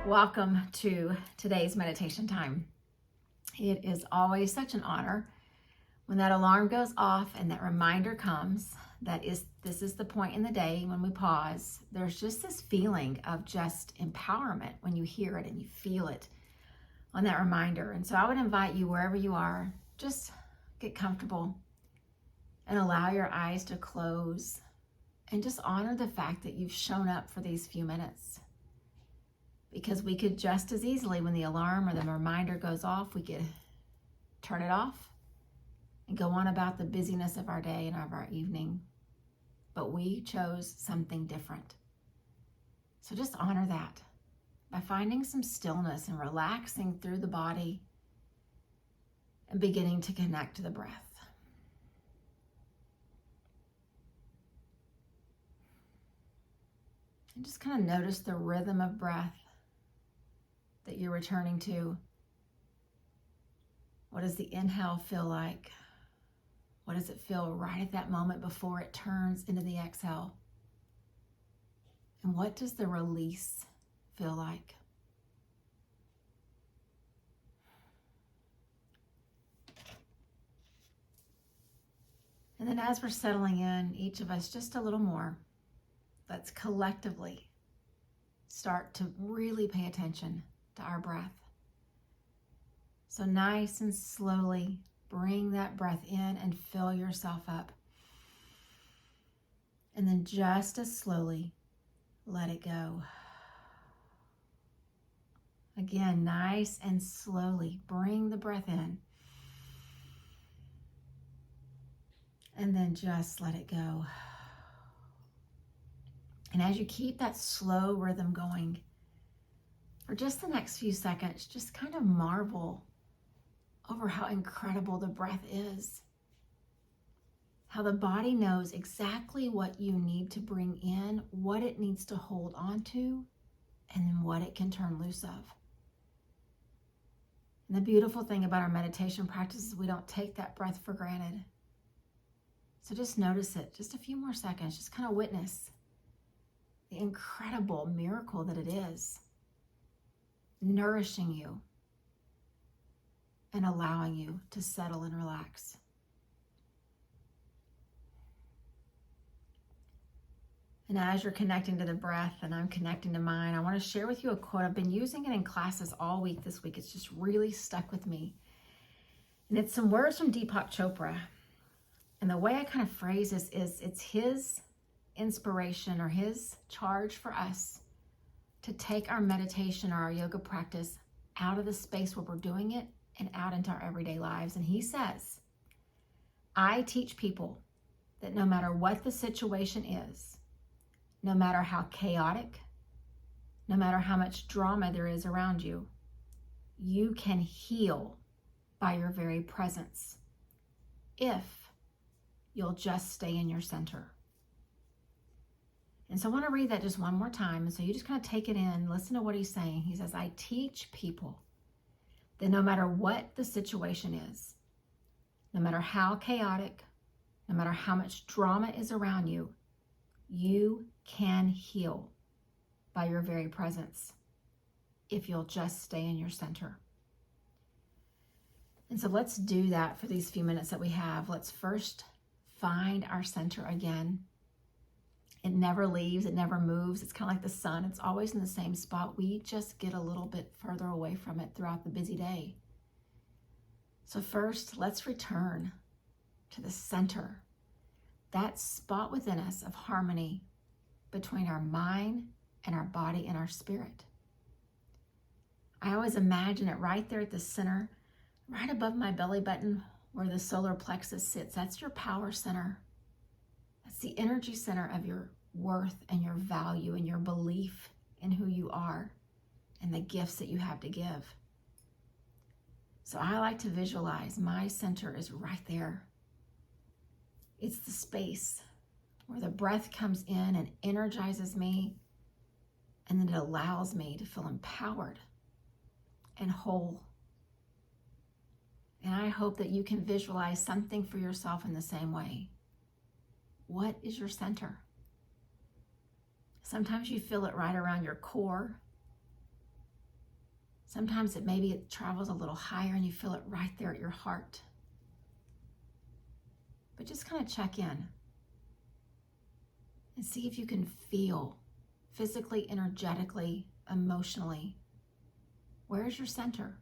Welcome to today's meditation time. It is always such an honor when that alarm goes off and that reminder comes that this is the point in the day when we pause. There's just this feeling of just empowerment when you hear it and you feel it on that reminder. And so I would invite you, wherever you are, just get comfortable and allow your eyes to close and just honor the fact that you've shown up for these few minutes. Because we could just as easily, when the alarm or the reminder goes off, we could turn it off and go on about the busyness of our day and of our evening. But we chose something different. So just honor that by finding some stillness and relaxing through the body and beginning to connect to the breath. And just kind of notice the rhythm of breath that you're returning to. What does the inhale feel like? What does it feel right at that moment before it turns into the exhale? And what does the release feel like? And then as we're settling in, each of us just a little more, let's collectively start to really pay attention to our breath. So nice and slowly bring that breath in and fill yourself up. And then just as slowly let it go. Again, nice and slowly bring the breath in. And then just let it go. And as you keep that slow rhythm going, for just the next few seconds, just kind of marvel over how incredible the breath is. How the body knows exactly what you need to bring in, what it needs to hold on to, and then what it can turn loose of. And the beautiful thing about our meditation practice is we don't take that breath for granted. So just notice it, just a few more seconds, just kind of witness the incredible miracle that it is. Nourishing you and allowing you to settle and relax. And as you're connecting to the breath and I'm connecting to mine, I want to share with you a quote. I've been using it in classes all week this week. It's just really stuck with me. And it's some words from Deepak Chopra. And the way I kind of phrase this is it's his inspiration or his charge for us to take our meditation or our yoga practice out of the space where we're doing it and out into our everyday lives. And he says, I teach people that no matter what the situation is, no matter how chaotic, no matter how much drama there is around you, you can heal by your very presence if you'll just stay in your center. And so I want to read that just one more time. And so you just kind of take it in, listen to what he's saying. He says, I teach people that no matter what the situation is, no matter how chaotic, no matter how much drama is around you, you can heal by your very presence if you'll just stay in your center. And so let's do that for these few minutes that we have. Let's first find our center again. It never leaves, it never moves. It's kind of like the sun. It's always in the same spot. We just get a little bit further away from it throughout the busy day. So first, let's return to the center, that spot within us of harmony between our mind and our body and our spirit. I always imagine it right there at the center, right above my belly button where the solar plexus sits. That's your power center. That's the energy center of your worth and your value and your belief in who you are and the gifts that you have to give. So I like to visualize my center is right there. It's the space where the breath comes in and energizes me, and then it allows me to feel empowered and whole. And I hope that you can visualize something for yourself in the same way. What is your center? Sometimes you feel it right around your core. Sometimes maybe it travels a little higher and you feel it right there at your heart. But just kind of check in and see if you can feel physically, energetically, emotionally, where's your center?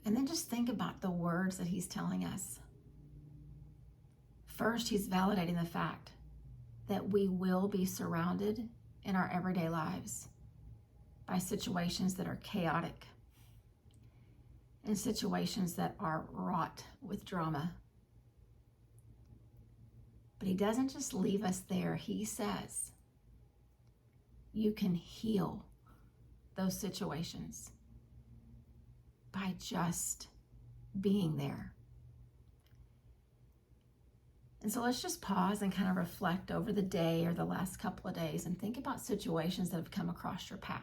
And then just think about the words that he's telling us. First, he's validating the fact that we will be surrounded in our everyday lives by situations that are chaotic and situations that are wrought with drama. But he doesn't just leave us there. He says you can heal those situations by just being there. And so let's just pause and kind of reflect over the day or the last couple of days and think about situations that have come across your path.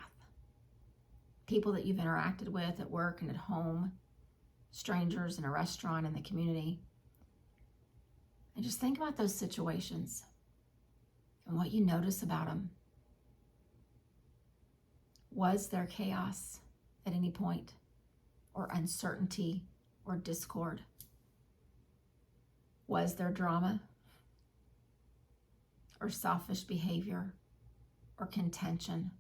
People that you've interacted with at work and at home, strangers in a restaurant, in the community. And just think about those situations and what you notice about them. Was there chaos at any point, or uncertainty, or discord? Was there drama, or selfish behavior, or contention?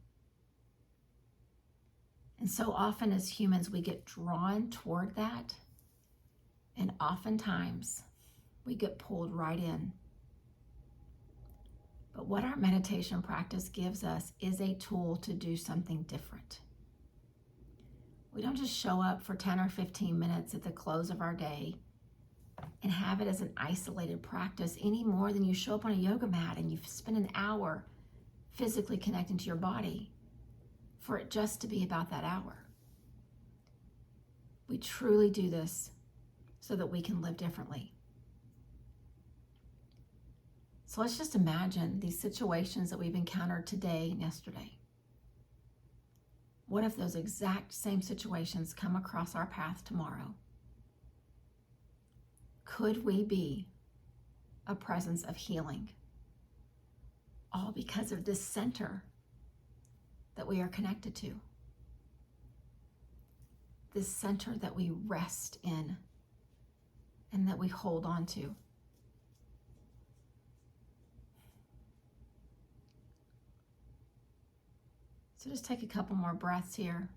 And so often as humans, we get drawn toward that, and oftentimes we get pulled right in. But what our meditation practice gives us is a tool to do something different. We don't just show up for 10 or 15 minutes at the close of our day and have it as an isolated practice any more than you show up on a yoga mat and you spend an hour physically connecting to your body for it just to be about that hour. We truly do this so that we can live differently. So let's just imagine these situations that we've encountered today and yesterday. What if those exact same situations come across our path tomorrow? Could we be a presence of healing? All because of this center that we are connected to. This center that we rest in and that we hold on to. So just take a couple more breaths here.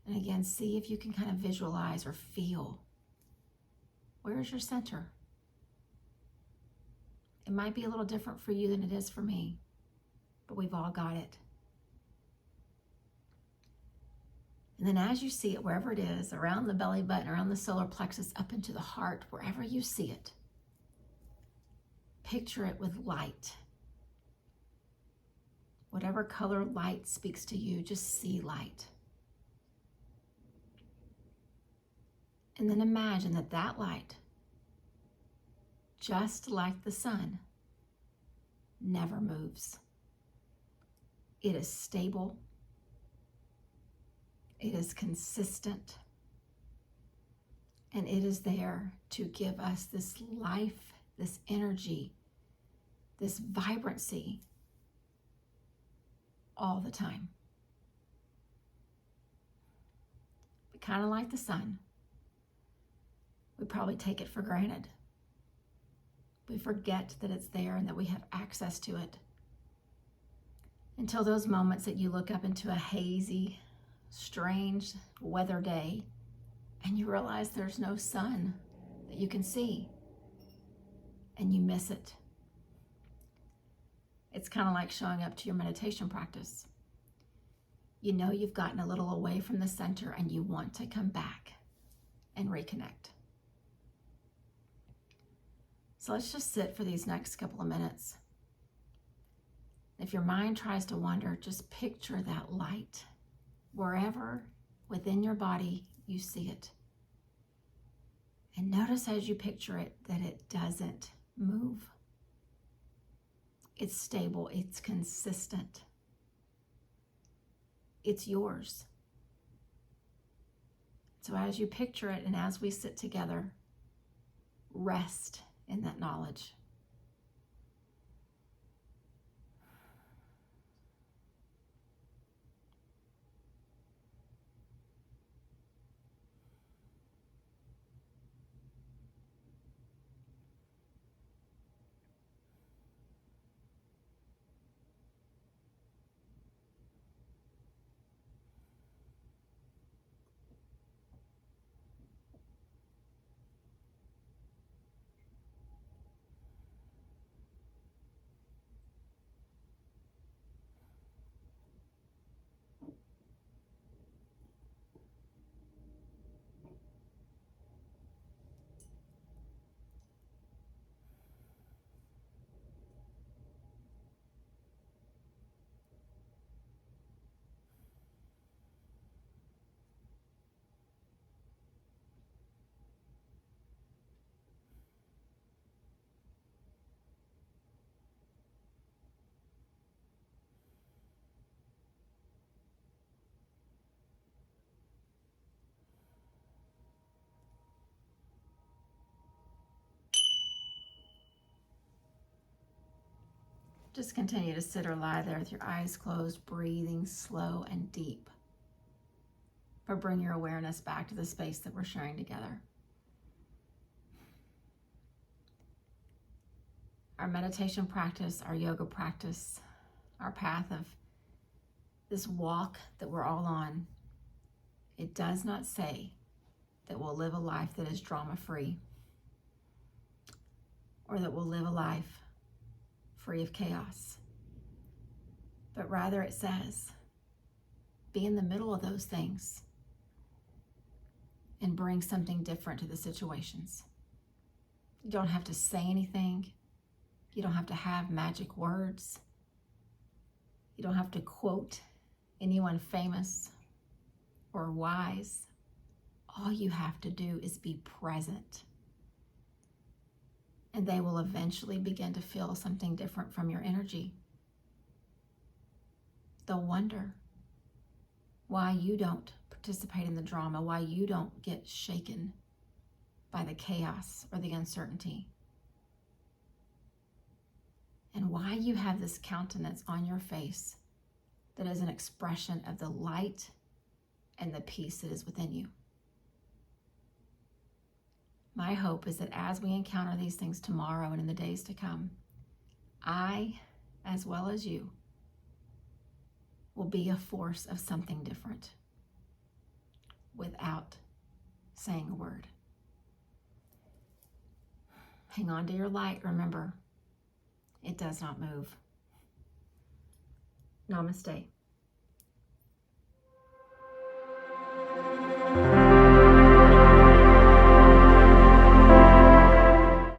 And again, see if you can kind of visualize or feel. Where's your center? It might be a little different for you than it is for me, but we've all got it. And then as you see it, wherever it is, around the belly button, around the solar plexus, up into the heart, wherever you see it, picture it with light. Whatever color light speaks to you, just see light. And then imagine that that light, just like the sun, never moves. It is stable. It is consistent. And it is there to give us this life, this energy, this vibrancy all the time. But kind of like the sun, we probably take it for granted. We forget that it's there and that we have access to it. Until those moments that you look up into a hazy, strange weather day and you realize there's no sun that you can see and you miss it. It's kind of like showing up to your meditation practice. You know you've gotten a little away from the center and you want to come back and reconnect. So let's just sit for these next couple of minutes. If your mind tries to wander, just picture that light wherever within your body you see it. And notice as you picture it that it doesn't move. It's stable, it's consistent. It's yours. So as you picture it and as we sit together, rest in that knowledge. Just continue to sit or lie there with your eyes closed, breathing slow and deep. But bring your awareness back to the space that we're sharing together. Our meditation practice, our yoga practice, our path of this walk that we're all on, it does not say that we'll live a life that is drama-free or that we'll live a life free of chaos. But rather it says, be in the middle of those things and bring something different to the situations. You don't have to say anything. You don't have to have magic words. You don't have to quote anyone famous or wise. All you have to do is be present. And they will eventually begin to feel something different from your energy. They'll wonder why you don't participate in the drama, why you don't get shaken by the chaos or the uncertainty, and why you have this countenance on your face that is an expression of the light and the peace that is within you. My hope is that as we encounter these things tomorrow and in the days to come, I, as well as you, will be a force of something different without saying a word. Hang on to your light. Remember, it does not move. Namaste.